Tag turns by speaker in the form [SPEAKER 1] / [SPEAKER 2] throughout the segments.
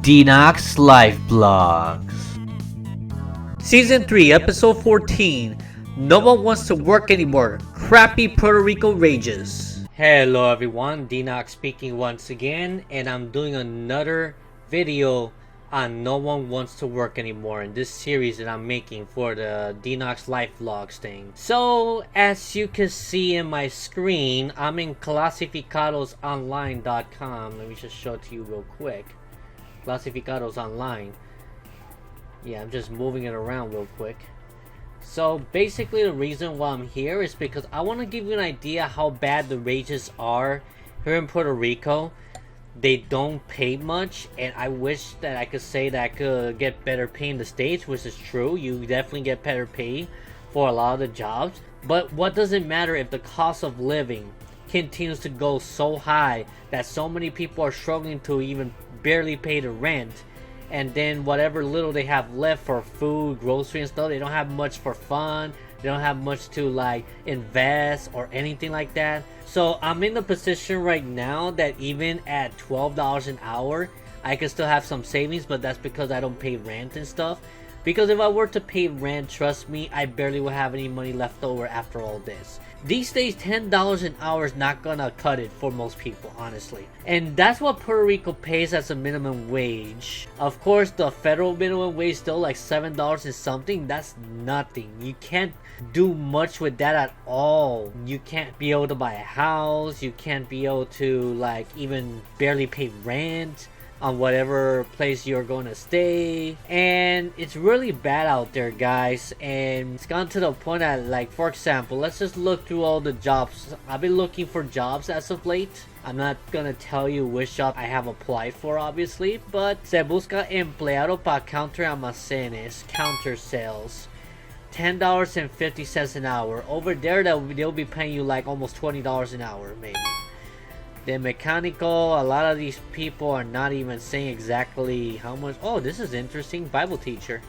[SPEAKER 1] Denox Life Blogs.
[SPEAKER 2] Season 3, Episode 14. No one wants to work anymore. Crappy Puerto Rico rages. Hello everyone, Denox speaking once again, and I'm doing another video on No One Wants to Work Anymore in this series that I'm making for the Denox Life Vlogs thing. So, as you can see in my screen, I'm in clasificadosonline.com. Let me just show it to you real quick. Clasificados Online. Yeah, I'm just moving it around real quick. So basically the reason why I'm here is because I want to give you an idea how bad the wages are here in Puerto Rico. They don't pay much, and I wish that I could say that I could get better pay in the States, which is true. You definitely get better pay for a lot of the jobs. But what does it matter if the cost of living continues to go so high that so many people are struggling to even barely pay the rent, and then whatever little they have left for food, grocery and stuff, they don't have much for fun, they don't have much to like invest or anything like that. So I'm in the position right now that even at $12 an hour I can still have some savings, but that's because I don't pay rent and stuff. Because if I were to pay rent, trust me, I barely will have any money left over after all this. These days, $10 an hour is not gonna cut it for most people, honestly. And that's what Puerto Rico pays as a minimum wage. Of course, the federal minimum wage is still like $7 and something. That's nothing. You can't do much with that at all. You can't be able to buy a house. You can't be able to like even barely pay rent on whatever place you're going to stay, and it's really bad out there, guys. And it's gone to the point that, like, for example, let's just look through all the jobs. I've been looking for jobs as of late. I'm not gonna tell you which job I have applied for, obviously, but se busca empleado para counter almacenes, counter sales, $10.50 an hour. Over there, they'll be paying you like almost $20 an hour, maybe. The mechanical, a lot of these people are not even saying exactly how much. Oh, this is interesting. Bible teacher.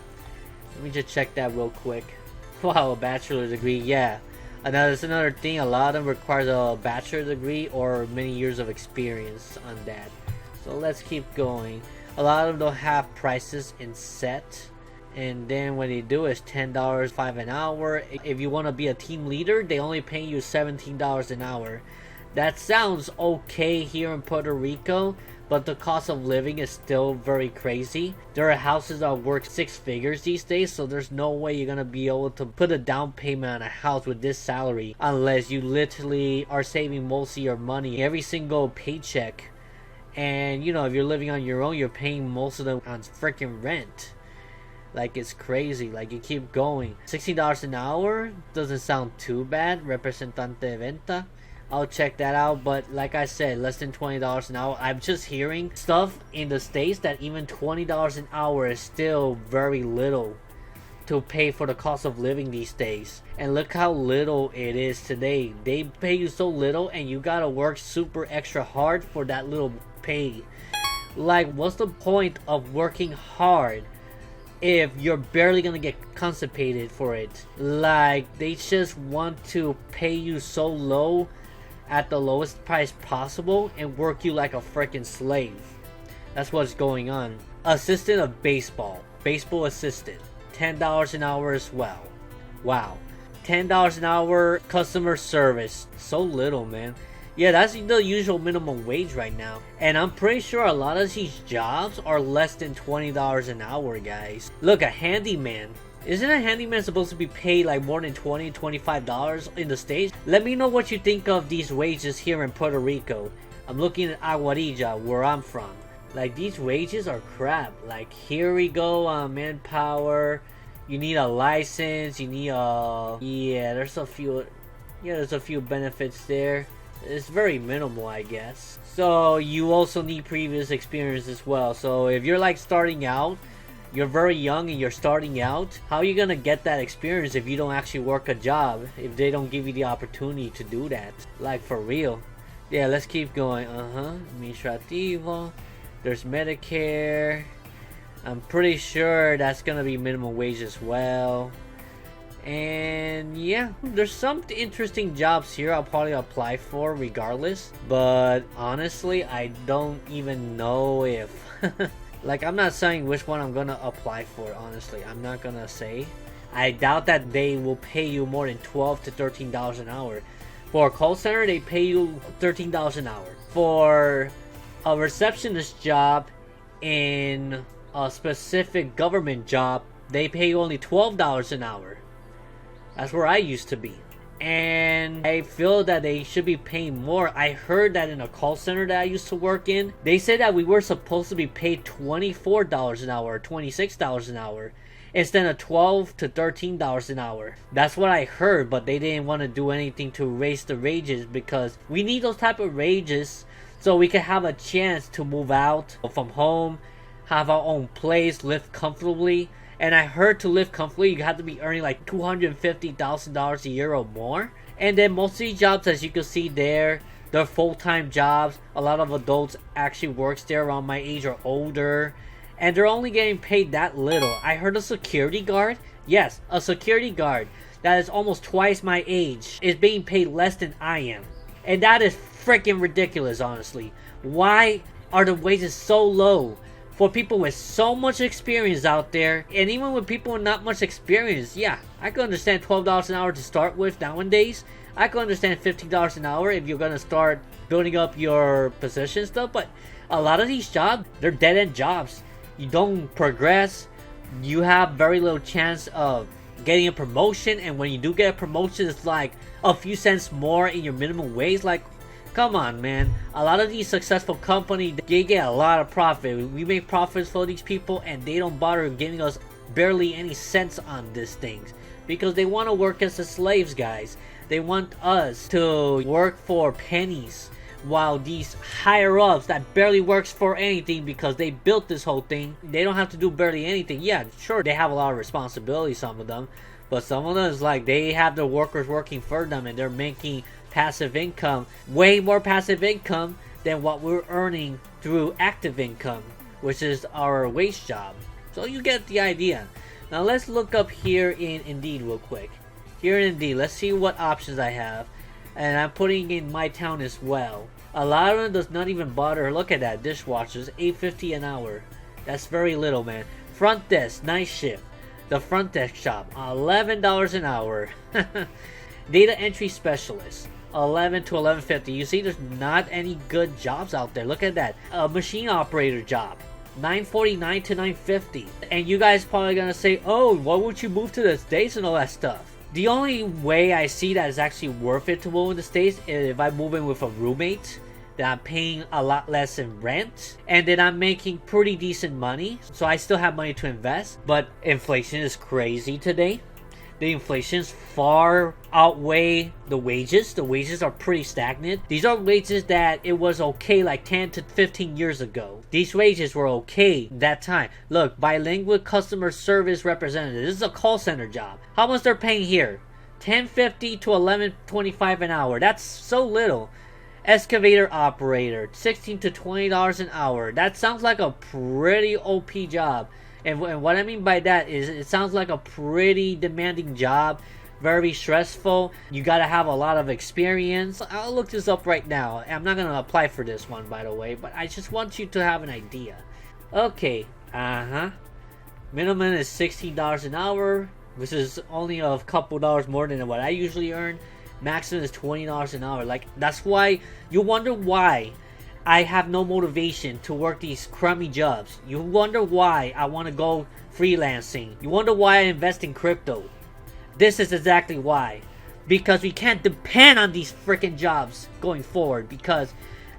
[SPEAKER 2] Let me just check that real quick. Wow, a bachelor's degree. Yeah. That's another thing. A lot of them requires a bachelor's degree or many years of experience on that. So let's keep going. A lot of them don't have prices in set. And then when they do, it's $10.05 an hour. If you want to be a team leader, they only pay you $17 an hour. That sounds okay here in Puerto Rico, but the cost of living is still very crazy. There are houses that work 6 figures these days, so there's no way you're gonna be able to put a down payment on a house with this salary unless you literally are saving most of your money every single paycheck. And you know, if you're living on your own, you're paying most of them on freaking rent. Like, it's crazy. Like, you keep going. $16 an hour doesn't sound too bad. Representante de venta, I'll check that out, but like I said, less than $20 an hour. I'm just hearing stuff in the States that even $20 an hour is still very little to pay for the cost of living these days. And look how little it is today. They pay you so little and you gotta work super extra hard for that little pay. Like, what's the point of working hard if you're barely gonna get compensated for it? Like, they just want to pay you so low at the lowest price possible and work you like a freaking slave. That's what's going on. Assistant of baseball assistant, $10 an hour as well. Wow. $10 an hour. Customer service, so little, man. Yeah, that's the usual minimum wage right now, and I'm pretty sure a lot of these jobs are less than $20 an hour, guys. Look, a handyman. Isn't a handyman supposed to be paid like more than $20, $25 in the States? Let me know what you think of these wages here in Puerto Rico. I'm looking at Aguadilla, where I'm from. Like, these wages are crap. Like, here we go on manpower. You need a license. You need a... Yeah, there's a few benefits there. It's very minimal, I guess. So, you also need previous experience as well. So, if you're like starting out, you're very young and you're starting out, how are you gonna get that experience if you don't actually work a job, if they don't give you the opportunity to do that? Like, for real. Yeah, let's keep going. Administrativo. There's Medicare. I'm pretty sure that's gonna be minimum wage as well. And yeah, there's some interesting jobs here I'll probably apply for regardless. But honestly, I don't even know if Like, I'm not saying which one I'm gonna apply for, honestly. I'm not gonna say. I doubt that they will pay you more than $12 to $13 an hour. For a call center, they pay you $13 an hour. For a receptionist job in a specific government job, they pay you only $12 an hour. That's where I used to be. And I feel that they should be paying more. I heard that in a call center that I used to work in, they said that we were supposed to be paid $24 an hour or $26 an hour instead of $12 to $13 an hour. That's what I heard, but they didn't want to do anything to raise the wages because we need those type of wages so we can have a chance to move out from home, have our own place, live comfortably. And I heard to live comfortably, you have to be earning like $250,000 a year or more. And then most of these jobs, as you can see there, they're full-time jobs. A lot of adults actually works there around my age or older. And they're only getting paid that little. I heard a security guard. Yes, a security guard that is almost twice my age is being paid less than I am. And that is freaking ridiculous, honestly. Why are the wages so low? For people with so much experience out there, and even with people with not much experience, yeah, I can understand $12 an hour to start with nowadays. I can understand $15 an hour if you're gonna start building up your position stuff, but a lot of these jobs, they're dead-end jobs. You don't progress, you have very little chance of getting a promotion, and when you do get a promotion, it's like a few cents more in your minimum wage. Like, come on, man. A lot of these successful companies, they get a lot of profit. We make profits for these people, and they don't bother giving us barely any cents on these things because they want to work as the slaves, guys. They want us to work for pennies, while these higher ups that barely works for anything because they built this whole thing, they don't have to do barely anything. Yeah, sure, they have a lot of responsibility, some of them, but some of them is like they have the workers working for them and they're making passive income, way more passive income than what we're earning through active income, which is our wage job. So you get the idea. Now let's look up here in Indeed real quick. Here in Indeed, let's see what options I have. And I'm putting in my town as well. A lot of them does not even bother. Look at that, dishwashers, $8.50 an hour. That's very little, man. Front desk, night shift. The front desk job, $11 an hour. Data entry specialist, $11 to $11.50. You see, there's not any good jobs out there. Look at that. A machine operator job, $9.49 to $9.50. And you guys probably gonna say, oh, why would you move to the States and all that stuff? The only way I see that is actually worth it to move in the States is if I move in with a roommate, that I'm paying a lot less in rent, and then I'm making pretty decent money, so I still have money to invest. But inflation is crazy today. The inflations far outweigh the wages. The wages are pretty stagnant. These are wages that it was okay like 10 to 15 years ago. These wages were okay that time. Look, bilingual customer service representative. This is a call center job. How much they're paying here? $10.50 to $11.25 an hour. That's so little. Excavator operator, $16 to $20 an hour. That sounds like a pretty OP job. And what I mean by that is it sounds like a pretty demanding job, very stressful. You gotta have a lot of experience. I'll look this up right now. I'm not gonna apply for this one, by the way, but I just want you to have an idea. Okay, minimum is $16 an hour, which is only a couple dollars more than what I usually earn. Maximum is $20 an hour. Like, that's why you wonder why I have no motivation to work these crummy jobs. You wonder why I want to go freelancing. You wonder why I invest in crypto. This is exactly why. Because we can't depend on these freaking jobs going forward. Because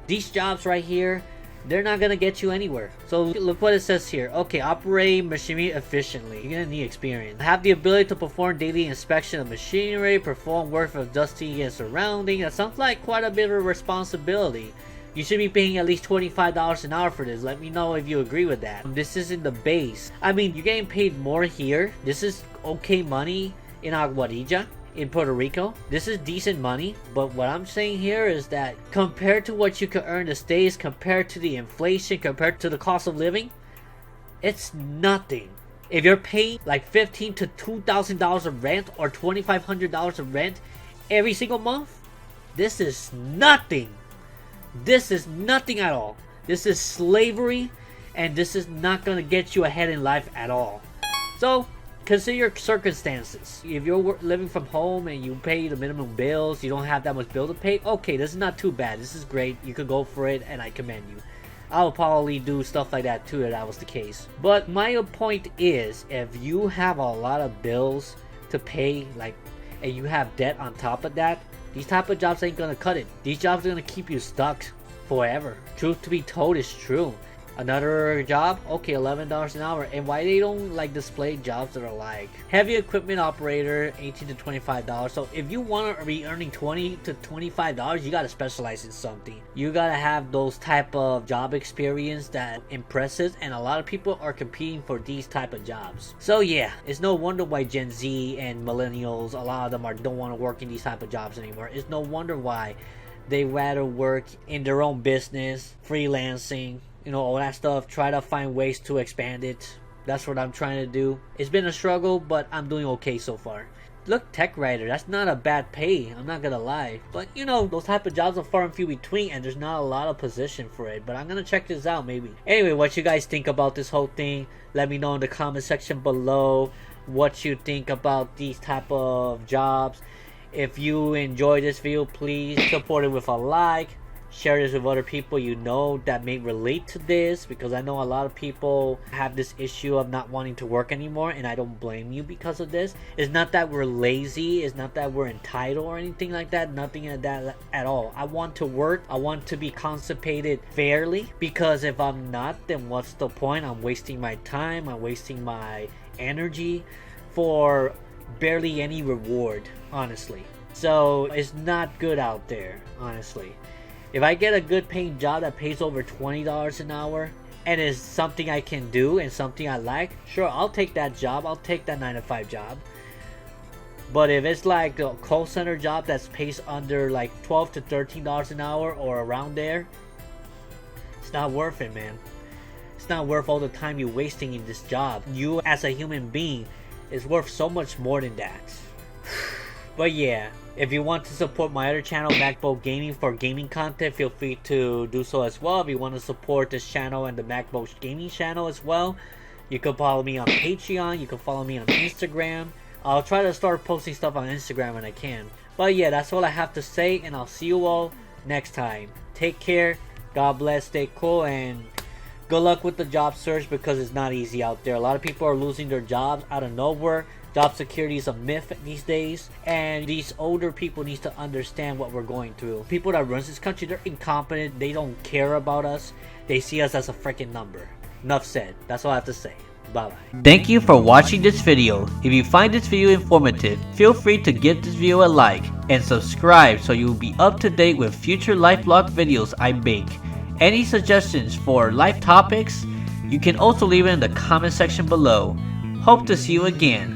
[SPEAKER 2] these jobs right here, they're not going to get you anywhere. So look what it says here. Okay, operate machinery efficiently. You're going to need experience. Have the ability to perform daily inspection of machinery. Perform work of dusty and surrounding. That sounds like quite a bit of responsibility. You should be paying at least $25 an hour for this. Let me know if you agree with that. This is in the base. I mean, you're getting paid more here. This is okay money in Aguadilla, in Puerto Rico. This is decent money. But what I'm saying here is that compared to what you could earn in the States, compared to the inflation, compared to the cost of living, it's nothing. If you're paying like $1,500 to $2,000 of rent or $2,500 of rent every single month, this is nothing. This is nothing at all. This is slavery, and this is not gonna get you ahead in life at all. So consider your circumstances. If you're living from home and you pay the minimum bills, you don't have that much bill to pay, okay, this is not too bad. This is great. You could go for it, and I commend you. I would probably do stuff like that too if that was the case. But my point is, if you have a lot of bills to pay, like, and you have debt on top of that, these type of jobs ain't gonna cut it. These jobs are gonna keep you stuck forever. Truth to be told is true. Another job, okay, $11 an hour. And why they don't like display jobs that are like heavy equipment operator, $18 to $25. So if you want to be earning $20 to $25, you gotta specialize in something. You gotta have those type of job experience that impresses, and a lot of people are competing for these type of jobs. So yeah, it's no wonder why Gen Z and millennials, a lot of them don't want to work in these type of jobs anymore. It's no wonder why they rather work in their own business, freelancing, you know, all that stuff. Try to find ways to expand it. That's what I'm trying to do. It's been a struggle, but I'm doing okay so far. Look, tech writer, that's not a bad pay, I'm not gonna lie. But you know, those type of jobs are far and few between, and there's not a lot of position for it. But I'm gonna check this out maybe. Anyway, what you guys think about this whole thing, let me know in the comment section below what you think about these type of jobs. If you enjoyed this video, please support it with a like. Share this with other people you know that may relate to this, because I know a lot of people have this issue of not wanting to work anymore, and I don't blame you because of this. It's not that we're lazy, it's not that we're entitled or anything like that, nothing like that at all. I want to work, I want to be compensated fairly, because if I'm not, then what's the point? I'm wasting my time, I'm wasting my energy for barely any reward, honestly. So it's not good out there, honestly. If I get a good paying job that pays over $20 an hour and is something I can do and something I like, sure, I'll take that job. I'll take that 9 to 5 job. But if it's like a call center job that pays under like $12 to $13 an hour or around there, it's not worth it, man. It's not worth all the time you're wasting in this job. You as a human being is worth so much more than that. But yeah, if you want to support my other channel, MacBoat Gaming, for gaming content, feel free to do so as well. If you want to support this channel and the MacBoat Gaming channel as well, you can follow me on Patreon, you can follow me on Instagram. I'll try to start posting stuff on Instagram when I can. But yeah, that's all I have to say, and I'll see you all next time. Take care, God bless, stay cool, and good luck with the job search, because it's not easy out there. A lot of people are losing their jobs out of nowhere. Job security is a myth these days, and these older people need to understand what we're going through. People that run this country, they're incompetent, they don't care about us, they see us as a freaking number. Enough said. That's all I have to say. Bye bye.
[SPEAKER 1] Thank you for watching this video. If you find this video informative, feel free to give this video a like and subscribe so you'll be up to date with future life vlog videos I make. Any suggestions for life topics, you can also leave it in the comment section below. Hope to see you again.